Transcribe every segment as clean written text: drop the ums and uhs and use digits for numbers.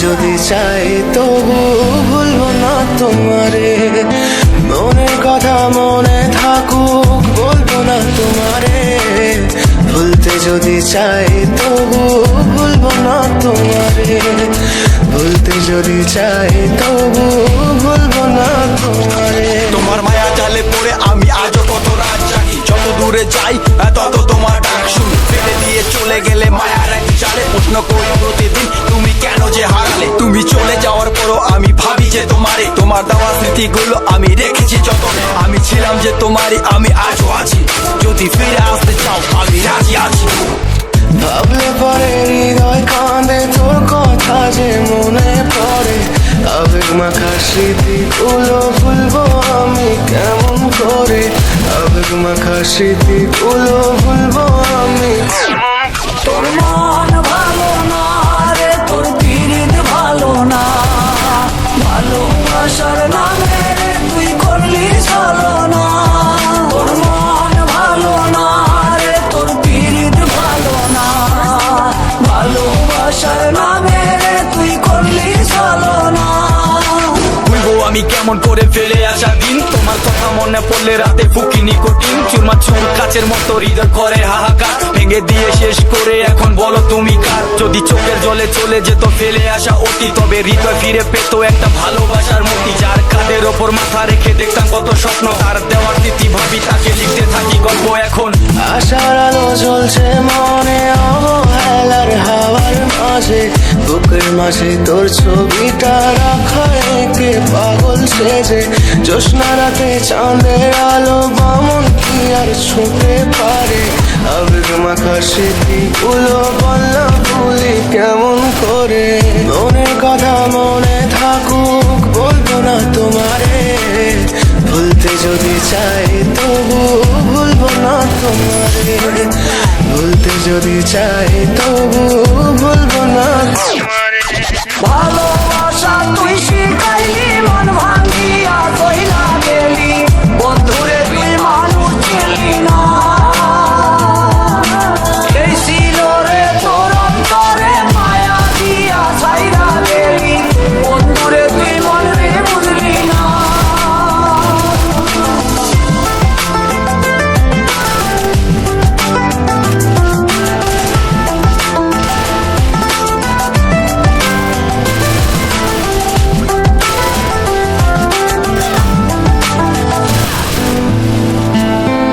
যদি চাই তবু ভুলবো না তোমারে। মনের কথা মনে থাকুক বলবো না তোমারে। ভুলতে যদি চাই তবু ভুলবো না তোমারে। ভুলতে যদি চাই তবু ভুলবো না তোমারে। তোমার মায়া জালে পড়ে আমি আজও কত রাত জাগি। যত দূরে যাই তত তোমার ডাক শুনি। ফেলে দিয়ে চলে গেলে মায়ার এক জালে প্রশ্ন করি প্রতিদিন তুমি কেন যে হারালে। তুমি চলে যাওয়ার পরও আমি ভাবি যে তোমারে। তোমার দেওয়া স্মৃতিগুলো আমি রেখেছি যতনে। আমি ছিলাম যে তোমারই, আমি আজও আছি। যদি ফিরে আসতে চাও আমি রাজি আছি। ভাবলে পরে হৃদয় কাঁদে তোর কথা যে মনে পড়ে। আবেগ মাখা স্মৃতিগুলো ভুলবো আমি কেমন করে। আবেগ মাখা স্মৃতিগুলো ভুলবো আমি। তোর মন ভালো না রে, তোর পিরিত ভালো না। ভালোবাসার নামে তুই করলি ছলনা। তোর মন ভালো না রে, তোর পিরিত ভালো না। ভালোবাসার নামে তুই করলি ছলনা। ভুলবো আমি কেমন করে ফেলে আসা দিন। তোমার কথা মনে পড়লে রাতে ফুকি নিকোটিন। চুরমা চুর কাচের মতো হৃদয় করে হাহাকার। ভেঙে দিয়ে শেষ করে এখন বলো তুমি কার। যদি চোখের জলে চলে যেত ফেলে আসা অতি, তবে হৃদয় ফিরে পেত একটা ভালোবাসার মূর্তি। যার কাঁধের ওপর মাথা রেখে দেখতাম কত স্বপ্ন। তার দেওয়ার স্মৃতি ভাবি তাকে লিখতে থাকি গল্প এখন। আশার আলো জ্বলছে মনে অবহেলার হাওয়ার মাঝে। বুকের মাঝে তোর ছবিটা রাখা একে পাগল সেজে। জ্যোৎস্না রাতে চাঁদের আলো বামন কি আর ছুঁতে পারে। আবেগ মাখা স্মৃতিগুলো বললাম ভুলি কেমন করে। মনের কথা মনে থাকুক বলবো না তোমারে। ভুলতে যদি চাই তবু ভুলবো না তোমারে। ভুলতে যদি চাই তবু ভুলবো না তোমারে। ভালোবাসা তুই শিখাইলি, মন ভাঙিয়া কইলা গেলি। বন্ধুরে তুই মানুষ ছিলি না। এই ছিল রে তোর অন্তরে মায়া দিয়া ছাইরা গেলি। বন্ধুরে তুই মন রে বুঝলি না।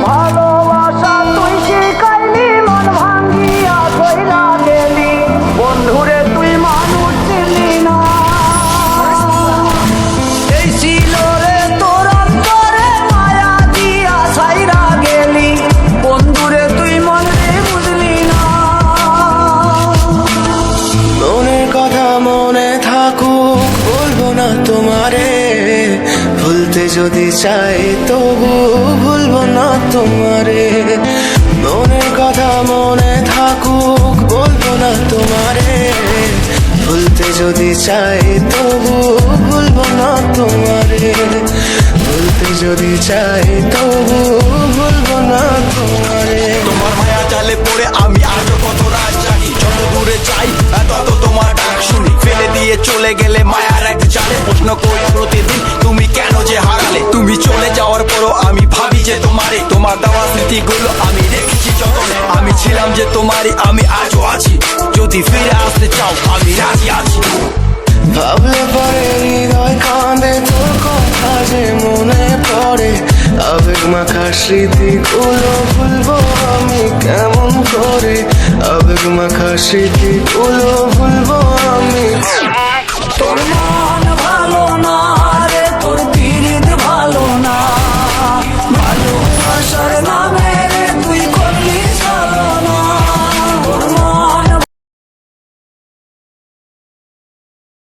ভালোবাসা তুই শিখাইলি, মন ভাঙিয়া কইলা গেলি। বন্ধুরে তুই মানুষ ছিলি না। এই ছিল রে তোর অন্তরে মায়া দিয়া ছাইরা গেলি। বন্ধুরে তুই মন রে বুঝলি না। মনের কথা মনে থাকুক বলবো না তোমারে। ভুলতে যদি চাই তবু ভুলবো না তোমারে। মনের কথা মনে থাকুক বলবো না তোমারে। ভুলতে যদি চাই তবু ভুলবো না তোমারে। ভুলতে যদি চাই তবু ভুলবো না তোমারে। তোমার মায়া জালে পড়ে আমি আজও কত রাত জাগি। যত দূরে যাই তত তোমার ডাক শুনি। ফেলে দিয়ে চলে গেলে মায়ার এক জালে প্রশ্ন করি প্রতিদিন তুমি কেন যে হারালে। তুমি চলে যাওয়ার পরও আমি ভাবি যে তোমারে। তোমার দেওয়া স্মৃতিগুলো আমি রেখেছি যতনে। আমি ছিলাম যে তোমারই, আমি আজও আছি। যদি ফিরে আসতে চাও আমি রাজি আছি। ভাবলে পরে হৃদয় কাঁদে তোর কথা যে মনে পড়ে। আবেগ মাখা স্মৃতিগুলো ভুলবো আমি কেমন করে। আবেগ মাখা স্মৃতিগুলো ভুলবো আমি।